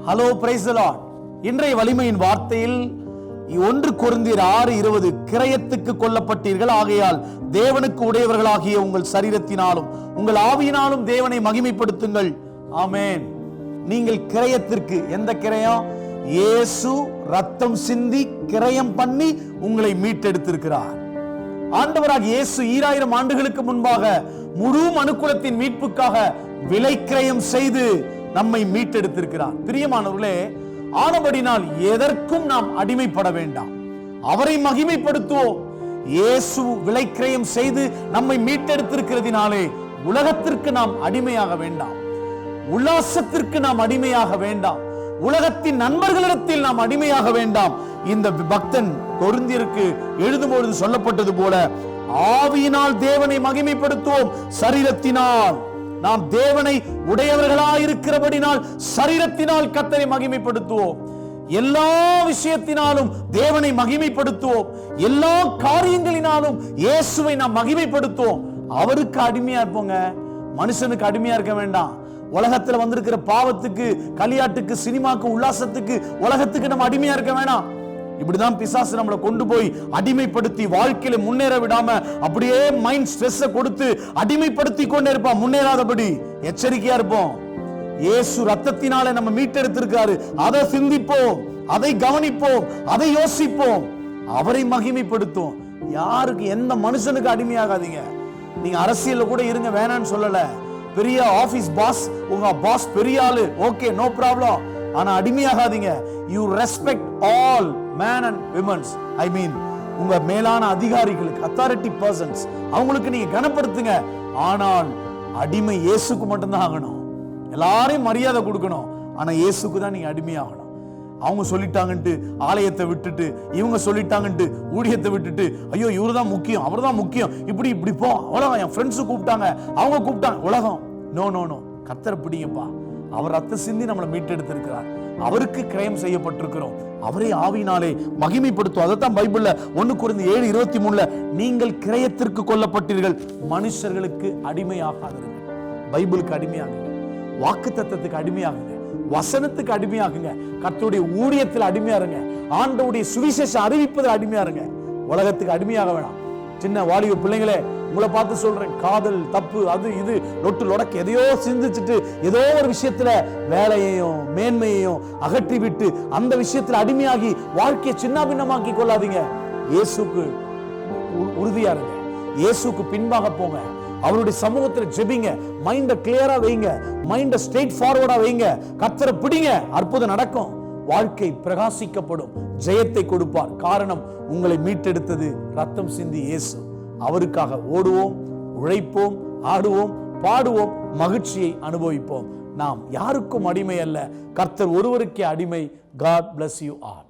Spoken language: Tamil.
Hello, praise the Lord. இன்றைய வலிமையின் வார்த்தையில் 1 கொரிந்தியர் 6:20 கிரயத்துக்கு கொல்லப்பட்டீர்கள், ஆகையால் தேவனுக்கு உடையவர்களாகிய உங்கள் சரீரத்தினாலும் உங்கள் ஆவியினாலும் தேவனை மகிமைப்படுத்துங்கள். ஆமென். நீங்கள் கிரயத்திற்கு, எந்த கிரயம்? இயேசு ரத்தம் சிந்தி கிரயம் பண்ணி உங்களை மீட்டெடுத்திருக்கிறார். ஆண்டவராக இயேசு 2000 ஆண்டுகளுக்கு முன்பாக முழு மனுக்குலத்தின் மீட்புக்காக விலை கிரயம் செய்து நம்மை மீட்டெடுத்திருக்கிறார். பிரியமானவர்களே, ஆனபடினால் எதற்கும் நாம் அடிமைப்பட வேண்டாம், அவரை மகிமைப்படுத்துவோம். இயேசு விலை கிரயம் செய்து நம்மை மீட்டெடுத்திருக்கிறதினாலே உலகத்திற்கு நாம் அடிமையாக வேண்டாம், உல்லாசத்திற்கு நாம் அடிமையாக வேண்டாம், உலகத்தின் நண்பர்களிடத்தில் நாம் அடிமையாக வேண்டாம். இந்த பக்தன் கொரிந்தியருக்கு எழுதும்பொழுது சொல்லப்பட்டது போல ஆவியினால் தேவனை மகிமைப்படுத்துவோம், சரீரத்தினால் நாம் தேவனை உடையவர்களாயிருக்கிறபடினால் சரீரத்தினால் கர்த்தரை மகிமைப்படுத்துவோம். எல்லா விஷயத்தினாலும் தேவனை மகிமைப்படுத்துவோம், எல்லா காரியங்களினாலும் இயேசுவை நாம் மகிமைப்படுத்துவோம். அவருக்கு அடிமையா இருப்போங்க, மனுஷனுக்கு அடிமையா இருக்க வேண்டாம். உலகத்துல வந்திருக்கிற பாவத்துக்கு, களியாட்டுக்கு, சினிமாக்கு, உல்லாசத்துக்கு, உலகத்துக்கு நம்ம அடிமையா இருக்க வேணாம். இப்படிதான் பிசாசு நம்மளை கொண்டு போய் அடிமைப்படுத்தி வாழ்க்கையில முன்னேற விடாம அப்படியே மைண்ட் ஸ்ட்ரெஸ் கொடுத்து அடிமைப்படுத்தி கொண்டே இருப்பான். முன்னேறாதபடி எச்சரிக்கையா இருப்போம். இயேசு ரத்தத்தினாலே நம்ம மீட்டெடுத்திருக்காரு, அதை சிந்திப்போம், அதை கவனிப்போம், அதை யோசிப்போம், அவரை மகிமைப்படுத்தும். யாருக்கு, எந்த மனுஷனுக்கு அடிமையாகாதீங்க. நீங்க அரசியல்ல கூட இருங்க, வேணான்னு சொல்லல. பெரிய ஆபீஸ் பாஸ், உங்க பாஸ் பெரிய ஆளு, ஓகே, நோ ப்ராப்ளம். ஆனா அடிமையாகாதீங்க. You respect all men and women. I mean, உங்க மேலான அதிகாரிகளுக்கு, அத்தாரிட்டி பர்சன்ஸ், அவங்களுக்கு நீங்க கனப்படுத்துங்க. ஆனால் அடிமை இயேசுக்கு மட்டும்தான் ஆகணும். எல்லாரையும் மரியாதை கொடுக்கணும், ஆனா இயேசுக்கு தான் நீங்க அடிமையாகணும். அவங்க சொல்லிட்டாங்கன்ட்டு ஆலயத்தை விட்டுட்டு, இவங்க சொல்லிட்டாங்கன்ட்டு ஊழியத்தை விட்டுட்டு, ஐயோ இவரு தான் முக்கியம், அவர் தான் முக்கியம், இப்படி போ, உலகம், என் ஃப்ரெண்ட்ஸு கூப்பிட்டாங்க, அவங்க கூப்பிட்டாங்க, உலகம். நோ நோ நோ, கர்த்தரை பிடிங்கப்பா. அவர் ரத்த சிந்தி நம்மளை மீட்டெடுத்திருக்கிறார், அவருக்கு கிரயம் செய்யப்பட்டிருக்கிறோம், அவரை ஆவியினாலே மகிமைப்படுத்தும். அதைத்தான் பைபிள்ல 1 கொரிந்தியர் 7:23 நீங்கள் கிரயத்திற்கு கொல்லப்பட்டீர்கள், மனுஷர்களுக்கு அடிமையாகாதீர்கள். பைபிளுக்கு அடிமையாகுங்க, வாக்குத்தத்தத்துக்கு அடிமையாகுங்க, வசனத்துக்கு அடிமையாகுங்க, கர்த்தருடைய ஊழியத்தில் அடிமையாருங்க, ஆண்டவருடைய சுவிசேஷ அறிவிப்பதில் அடிமையாருங்க. உலகத்துக்கு அடிமையாக வேணாம். சின்ன வாலிப பிள்ளைங்களே, உங்களை பார்த்து சொல்றேன், காதல், தப்பு, அது இது லொட்டு லொடக்கு எதையோ சிந்திச்சுட்டு ஏதோ ஒரு விஷயத்துல வேலையையும் மேன்மையையும் அகற்றி விட்டு அந்த விஷயத்துல அடிமையாகி வாழ்க்கையை சின்ன பின்னமாக்கி கொள்ளாதீங்க. இயேசுக்கு உறுதியா இருங்க, இயேசுக்கு பின்பாக போங்க, அவருடைய சமூகத்தில் ஜெபிங்க, மைண்ட கிளியரா வைங்க, மைண்ட ஸ்ட்ரெயிட் ஃபார்வர்டா வைங்க, கர்த்தரை பிடிங்க, அற்புதம் நடக்கும், வாழ்க்கை பிரகாசிக்கப்படும், ஜெயத்தை கொடுப்பார். காரணம், உங்களை மீட்டெடுத்தது ரத்தம் சிந்தி இயேசு. அவருக்காக ஓடுவோம், உழைப்போம், ஆடுவோம், பாடுவோம், மகிழ்ச்சியை அனுபவிப்போம். நாம் யாருக்கும் அடிமை அல்ல, கர்த்தர் ஒருவருக்கே அடிமை. God bless you all.